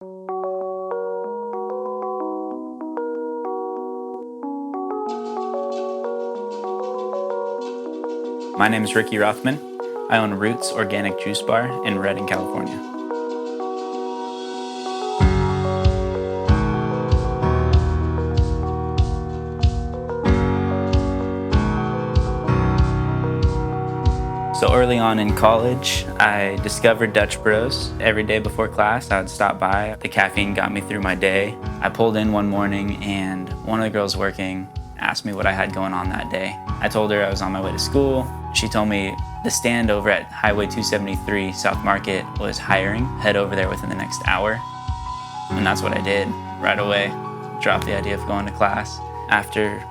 My name is Ricky Rothman. I own Roots Organic Juice Bar in Redding, California. So early on in college, I discovered Dutch Bros. Every day before class, I would stop by. The caffeine got me through my day. I pulled in one morning and one of the girls working asked me what I had going on that day. I told her I was on my way to school. She told me the stand over at Highway 273 South Market was hiring. Head over there within the next hour. And that's what I did right away. Dropped the idea of going to class. After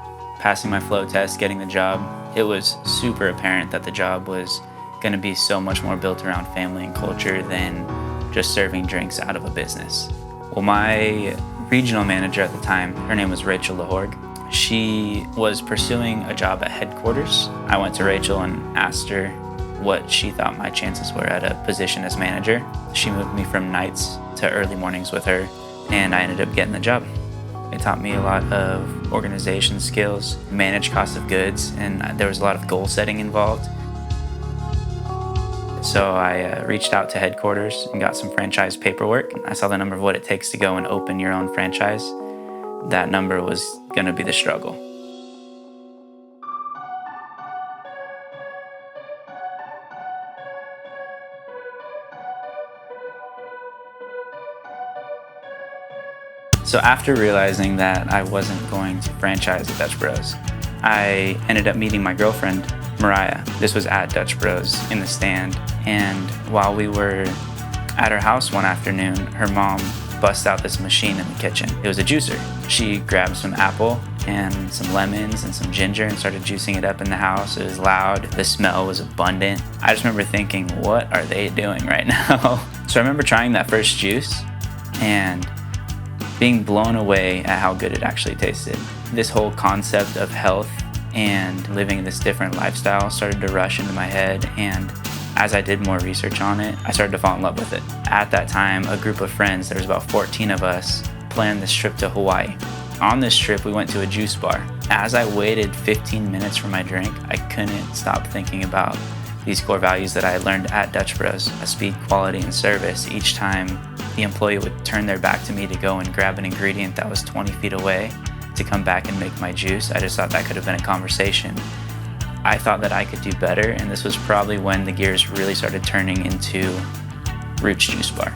passing my flow test, getting the job, it was super apparent that the job was going to be so much more built around family and culture than just serving drinks out of a business. Well, my regional manager at the time, her name was Rachel Lahorg. She was pursuing a job at headquarters. I went to Rachel and asked her what she thought my chances were at a position as manager. She moved me from nights to early mornings with her, and I ended up getting the job. It taught me a lot of organization skills, manage cost of goods, and there was a lot of goal setting involved. So I reached out to headquarters and got some franchise paperwork. I saw the number of what it takes to go and open your own franchise. That number was going to be the struggle. So after realizing that I wasn't going to franchise at Dutch Bros, I ended up meeting my girlfriend, Mariah. This was at Dutch Bros in the stand. And while we were at her house one afternoon, her mom bust out this machine in the kitchen. It was a juicer. She grabbed some apple and some lemons and some ginger and started juicing it up in the house. It was loud. The smell was abundant. I just remember thinking, what are they doing right now? So I remember trying that first juice and being blown away at how good it actually tasted. This whole concept of health and living this different lifestyle started to rush into my head, and as I did more research on it, I started to fall in love with it. At that time, a group of friends, there was about 14 of us, planned this trip to Hawaii. On this trip, we went to a juice bar. As I waited 15 minutes for my drink, I couldn't stop thinking about these core values that I had learned at Dutch Bros: speed, quality, and service. Each time the employee would turn their back to me to go and grab an ingredient that was 20 feet away to come back and make my juice, I just thought that could have been a conversation. I thought that I could do better, and this was probably when the gears really started turning into Roots Juice Bar.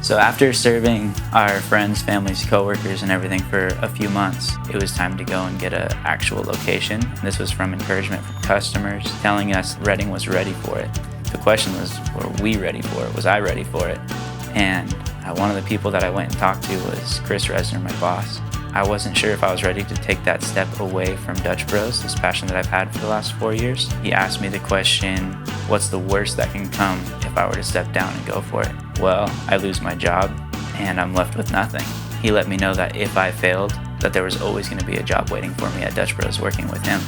So after serving our friends, families, coworkers, and everything for a few months, it was time to go and get an actual location. This was from encouragement from customers telling us Redding was ready for it. The question was, were we ready for it? Was I ready for it? And one of the people that I went and talked to was Chris Resner, my boss. I wasn't sure if I was ready to take that step away from Dutch Bros, this passion that I've had for the last 4 years. He asked me the question, what's the worst that can come if I were to step down and go for it? Well, I lose my job and I'm left with nothing. He let me know that if I failed, that there was always going to be a job waiting for me at Dutch Bros working with him.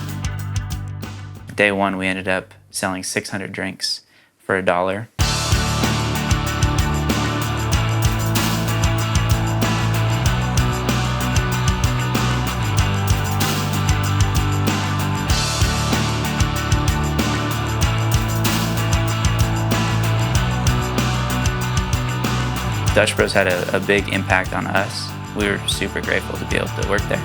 Day one, we ended up selling 600 drinks for $1. Dutch Bros had a big impact on us. We were super grateful to be able to work there.